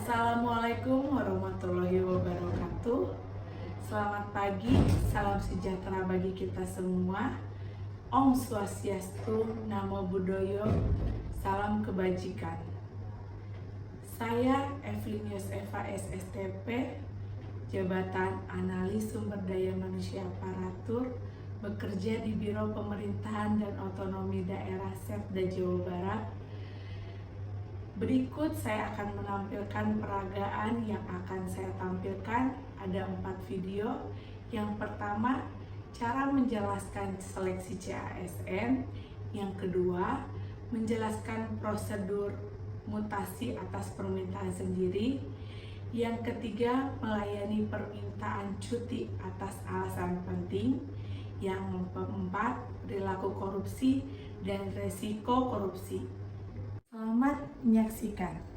Assalamualaikum warahmatullahi wabarakatuh. Selamat pagi, salam sejahtera bagi kita semua. Om Swastiastu, Namo Buddhaya, salam kebajikan. Saya Evelyn Yosefa SSTP, Jabatan Analis Sumber Daya Manusia Aparatur, bekerja di Biro Pemerintahan dan Otonomi Daerah Setda Jawa Barat. Berikut saya akan menampilkan peragaan yang akan saya tampilkan. Ada 4 video. Yang pertama, cara menjelaskan seleksi CASN. Yang kedua, menjelaskan prosedur mutasi atas permintaan sendiri. Yang ketiga, melayani permintaan cuti atas alasan penting. Yang keempat, perilaku korupsi dan resiko korupsi. Selamat menyaksikan.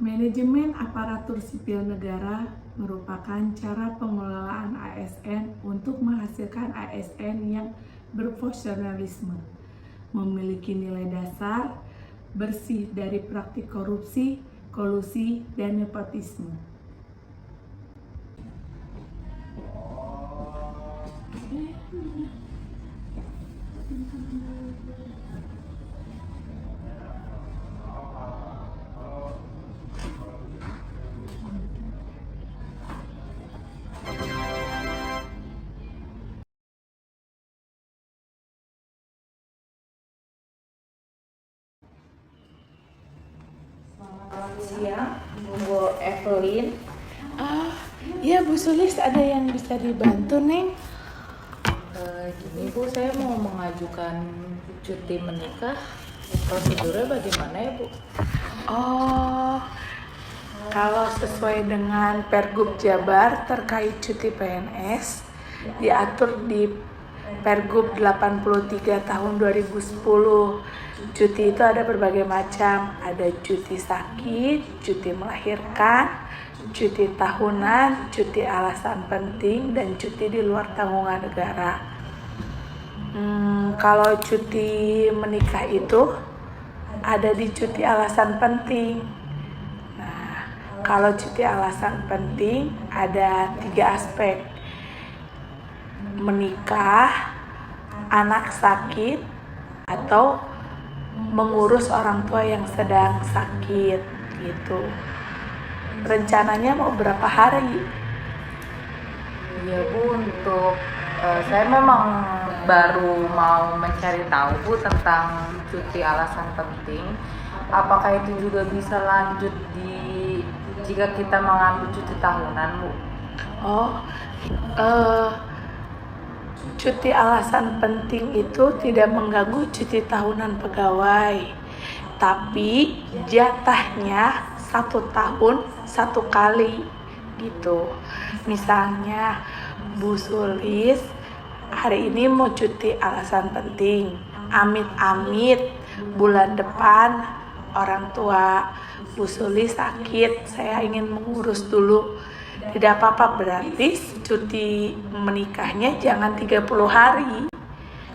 Manajemen aparatur sipil negara merupakan cara pengelolaan ASN untuk menghasilkan ASN yang berprofesionalisme, memiliki nilai dasar, bersih dari praktik korupsi, kolusi, dan nepotisme. Siang, Bu Evelyn. Ya Bu Sulis, ada yang bisa dibantu, Neng? Gini Bu, saya mau mengajukan cuti menikah. Prosedurnya bagaimana ya Bu? Oh, kalau sesuai dengan Pergub Jabar terkait cuti PNS, diatur di Pergub 83 tahun 2010. Cuti itu ada berbagai macam, ada cuti sakit, cuti melahirkan, cuti tahunan, cuti alasan penting, dan cuti di luar tanggungan negara. Kalau cuti menikah itu ada di cuti alasan penting. Nah, kalau cuti alasan penting ada 3 aspek: menikah, anak sakit, atau mengurus orang tua yang sedang sakit gitu. Rencananya mau berapa hari? Ya Bu, untuk saya memang baru mau mencari tahu Bu tentang cuti alasan penting. Apakah itu juga bisa lanjut jika kita mengambil cuti tahunan Bu? Cuti alasan penting itu tidak mengganggu cuti tahunan pegawai, tapi jatahnya 1 tahun 1 kali gitu. Misalnya Bu Sulis hari ini mau cuti alasan penting, amit-amit bulan depan orang tua Bu Sulis sakit, saya ingin mengurus dulu. Tidak apa-apa, berarti cuti menikahnya jangan 30 hari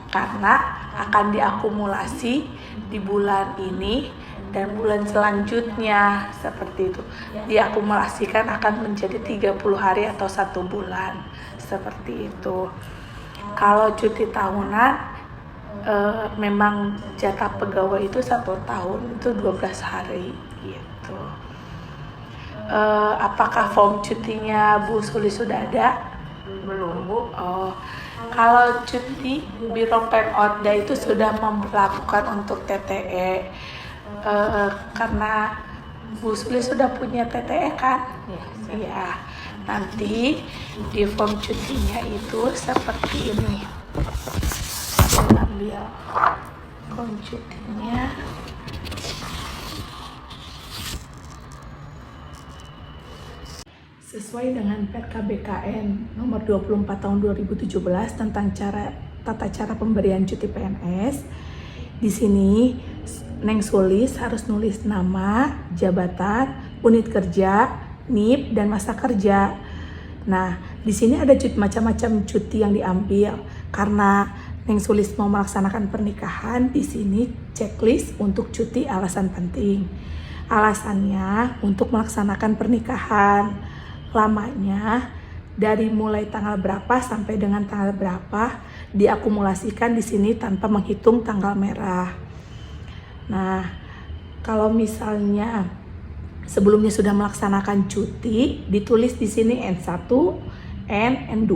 karena akan diakumulasi di bulan ini dan bulan selanjutnya, seperti itu. Diakumulasikan akan menjadi 30 hari atau 1 bulan, seperti itu. Kalau cuti tahunan memang jatah pegawai itu 1 tahun, itu 12 hari gitu. Apakah form cutinya Bu Sulis sudah ada? Belum Bu. Kalau cuti Biro Pemodda itu sudah memperlakukan untuk TTE, karena Bu Sulis sudah punya TTE kan? Iya. Nanti di form cutinya itu seperti ini. Saya ambil form cutinya. Sesuai dengan PRKBKN nomor 24 tahun 2017 tentang tata cara pemberian cuti PNS, di sini Neng Sulis harus nulis nama, jabatan, unit kerja, NIP, dan masa kerja. Nah, di sini ada macam-macam cuti yang diambil karena Neng Sulis mau melaksanakan pernikahan. Di sini checklist untuk cuti alasan penting. Alasannya untuk melaksanakan pernikahan. Lamanya dari mulai tanggal berapa sampai dengan tanggal berapa diakumulasikan di sini tanpa menghitung tanggal merah. Nah, kalau misalnya sebelumnya sudah melaksanakan cuti, ditulis di sini N1, N2.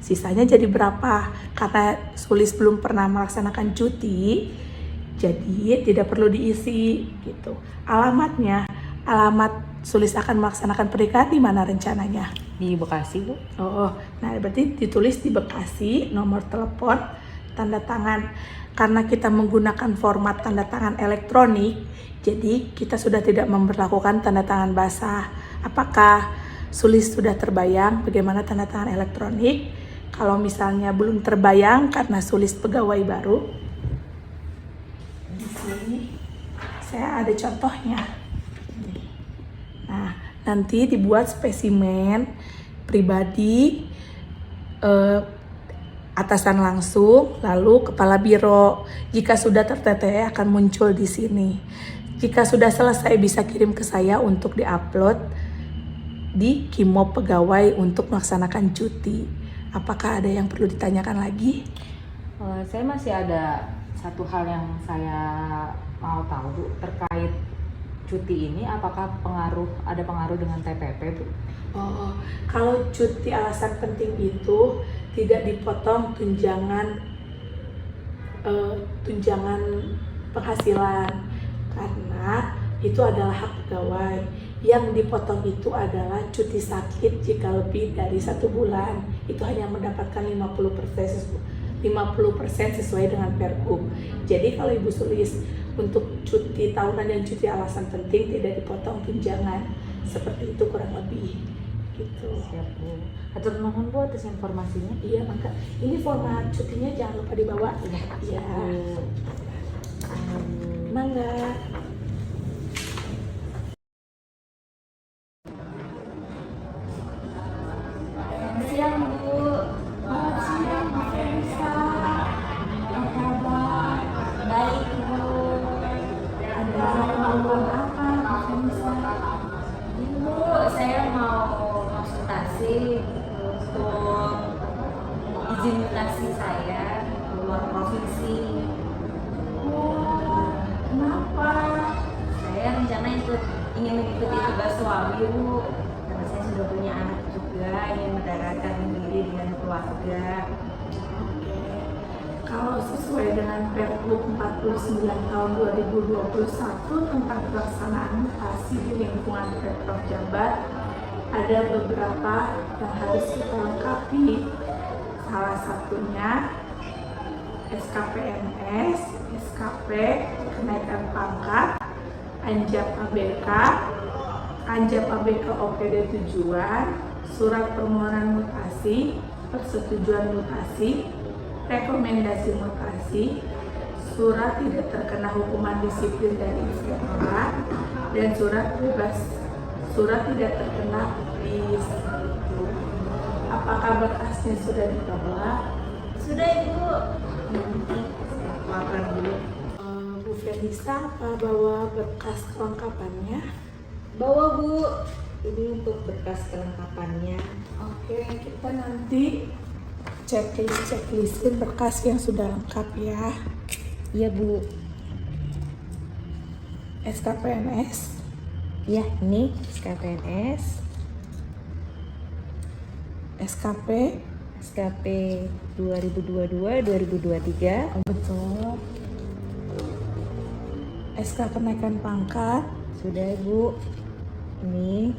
Sisanya jadi berapa? Karena Sulis belum pernah melaksanakan cuti, jadi tidak perlu diisi gitu. Alamat Sulis akan melaksanakan pernikahan di mana rencananya? Di Bekasi, Bu. Oh, nah berarti ditulis di Bekasi, nomor telepon, tanda tangan. Karena kita menggunakan format tanda tangan elektronik, jadi kita sudah tidak memperlakukan tanda tangan basah. Apakah Sulis sudah terbayang bagaimana tanda tangan elektronik? Kalau misalnya belum terbayang karena Sulis pegawai baru, di sini saya ada contohnya. Nah, nanti dibuat spesimen pribadi, atasan langsung, lalu kepala biro. Jika sudah tertete akan muncul di sini. Jika sudah selesai bisa kirim ke saya untuk diupload di Kimo Pegawai untuk melaksanakan cuti. Apakah ada yang perlu ditanyakan lagi? Saya masih ada satu hal yang saya mau tahu, Bu, terkait cuti ini. Apakah ada pengaruh dengan TPP, Bu? Oh, kalau cuti alasan penting itu tidak dipotong tunjangan penghasilan karena itu adalah hak pegawai. Yang dipotong itu adalah cuti sakit jika lebih dari 1 bulan. Itu hanya mendapatkan 50% sesuai dengan Pergub. Jadi kalau Ibu Sulis untuk cuti tahunan dan cuti alasan penting tidak dipotong tunjangan. Seperti itu kurang lebih. Gitu. Siap, Bu. Atur nuhun, Bu, atas informasinya. Iya, maka ini format cutinya jangan lupa dibawa. Iya. Mangga. Siang, Bu. Selamat siang, Mbak Felisa. Apa kabar? Baik, Bu. Ada keperluan apa, Mbak Felisa? Ibu, saya mau konsultasi untuk izin mutasi saya keluar provinsi. Wah, kenapa? Saya rencana ingin mengikuti tugas suami, Bu. Karena saya sudah punya anak juga, ingin mendaratkan diri dengan keluarga. Oke. Kalau sesuai dengan Pergub 49 tahun 2021 tentang pelaksanaan mutasi di lingkungan Pemprov Jabar, ada beberapa yang harus kita lengkapi. Salah satunya SKPNS, SKP, kenaikan pangkat, Anjap ABK, Anjap ABK OPD tujuan, surat permohonan mutasi, persetujuan mutasi, rekomendasi mutasi, surat tidak terkena hukuman disiplin dari inspektorat, dan surat bebas, surat tidak terkena disiplin. Apakah berkasnya sudah dibawa? Sudah, Ibu. Nanti saya keluarkan dulu. Bu Felisa, apa bawa berkas kelengkapannya? Bawa, Bu. Ini untuk berkas kelengkapannya. Oke, kita nanti checklistin berkas yang sudah lengkap ya. Iya, Bu. SKPNS, Ya, ini SKPNS, SKP, SKP 2022-2023. betul. SK kenaikan pangkat, Sudah, Bu. Ini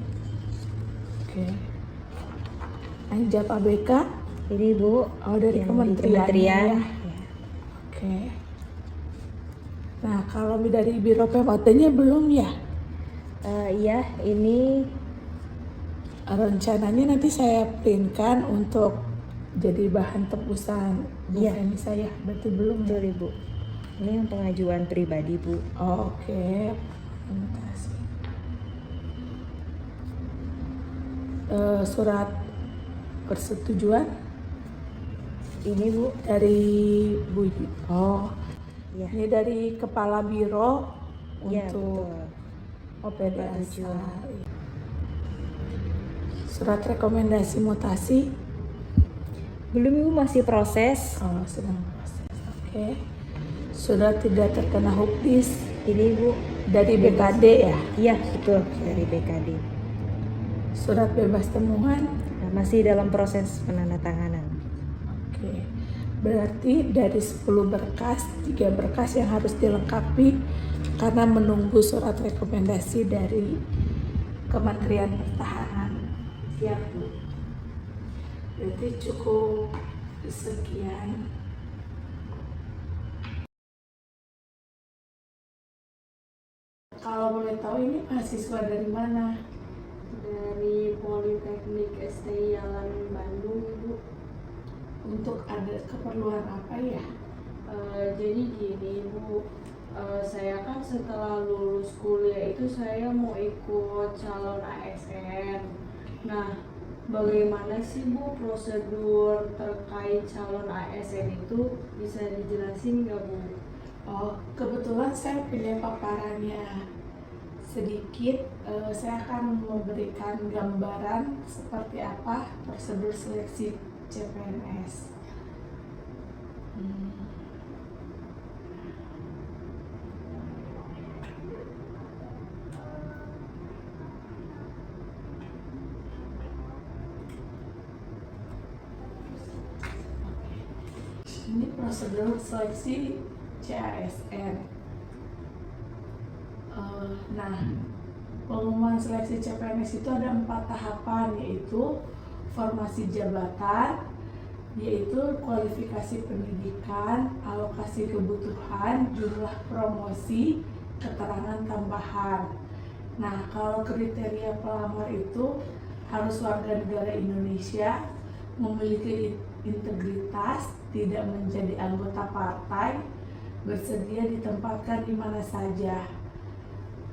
Anjap ABK, ini, Bu. oh dari Yang di kementerian. kementerian. Ya. Oke. Nah, kalau dari Biro PMOT-nya belum ya? Iya, ini Rencananya nanti saya printkan untuk jadi bahan tebusan Bu Iya. Feni saya. Berarti belum ya? Betul Ibu. Ini yang pengajuan pribadi Bu. Oh, oke. Terima kasih. Surat persetujuan Ini Bu. dari Bu. Oh, Iya. ini dari Kepala Biro Iya untuk betul. OPD Pak asal. Tujuan. Surat rekomendasi mutasi. Belum Ibu, masih proses. Oh, sedang proses. Oke. Surat tidak terkena hukdis Ini Ibu. dari BKD ya. Iya betul, dari BKD. Surat bebas temuan. Nah, masih dalam proses penandatanganan. Oke. Berarti dari 10 berkas, 3 berkas yang harus dilengkapi karena menunggu surat rekomendasi dari Kementerian Pertahanan. Siap, Bu. Berarti cukup sekian. Kalau boleh tahu ini mahasiswa dari mana? Dari Politeknik STI Alan Bandung, Ibu. Untuk ada keperluan apa ya? Jadi gini Bu, saya kan setelah lulus kuliah itu saya mau ikut calon ASN. Nah, bagaimana sih Bu prosedur terkait calon ASN itu, bisa dijelasin nggak Bu? Oh, kebetulan saya pilih paparannya sedikit. Saya akan memberikan gambaran seperti apa prosedur seleksi CPNS. Ini prosedur seleksi CASN. Nah, pengumuman seleksi CPNS itu ada 4 tahapan, yaitu formasi jabatan, yaitu kualifikasi pendidikan, alokasi kebutuhan, jumlah promosi, keterangan tambahan. Nah, kalau kriteria pelamar itu harus warga negara Indonesia, memiliki integritas, tidak menjadi anggota partai, bersedia ditempatkan di mana saja.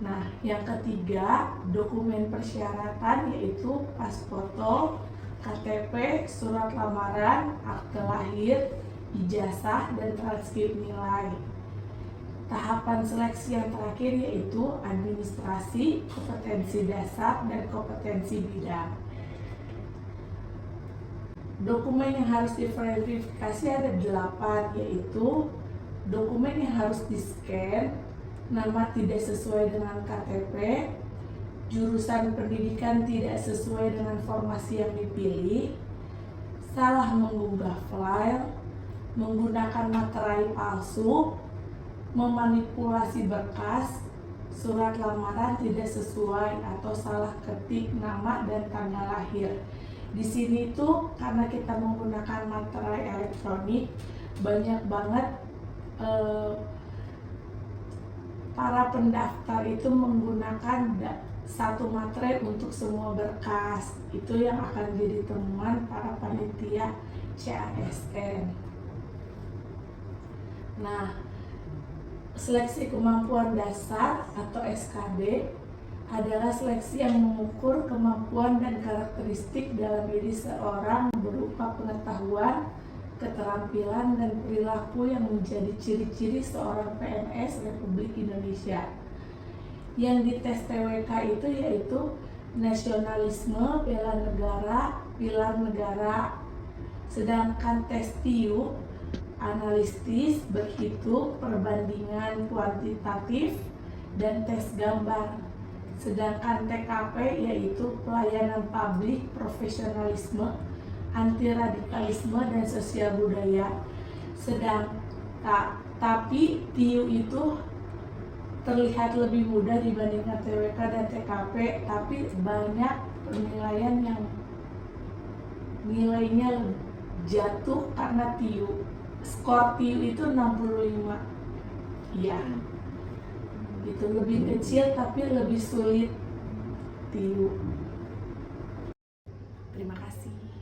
Nah, yang ketiga, dokumen persyaratan yaitu pas foto, KTP, surat lamaran, akte lahir, ijazah, dan transkrip nilai. Tahapan seleksi yang terakhir yaitu administrasi, kompetensi dasar, dan kompetensi bidang. Dokumen yang harus diverifikasi ada 8, yaitu dokumen yang harus di-scan, nama tidak sesuai dengan KTP, jurusan pendidikan tidak sesuai dengan formasi yang dipilih, salah mengunggah file, menggunakan materai palsu, memanipulasi berkas, surat lamaran tidak sesuai atau salah ketik nama dan tanggal lahir. Di sini tuh karena kita menggunakan materai elektronik, banyak banget para pendaftar itu menggunakan satu materai untuk semua berkas. Itu yang akan jadi temuan para panitia CASN. Nah, seleksi kemampuan dasar atau SKD adalah seleksi yang mengukur kemampuan dan karakteristik dalam diri seorang berupa pengetahuan, keterampilan, dan perilaku yang menjadi ciri-ciri seorang PNS Republik Indonesia. Yang dites TWK itu yaitu nasionalisme, bela negara, pilar negara. Sedangkan tes TIU analitis, berhitung, perbandingan kuantitatif, dan tes gambar. Sedangkan TKP yaitu pelayanan publik, profesionalisme, anti radikalisme, dan sosial budaya. Tapi TIU itu terlihat lebih mudah dibandingkan TWK dan TKP, tapi banyak penilaian yang nilainya jatuh karena TIU. Skor TIU itu 65. Ya. Itu lebih kecil tapi lebih sulit TIU. Terima kasih.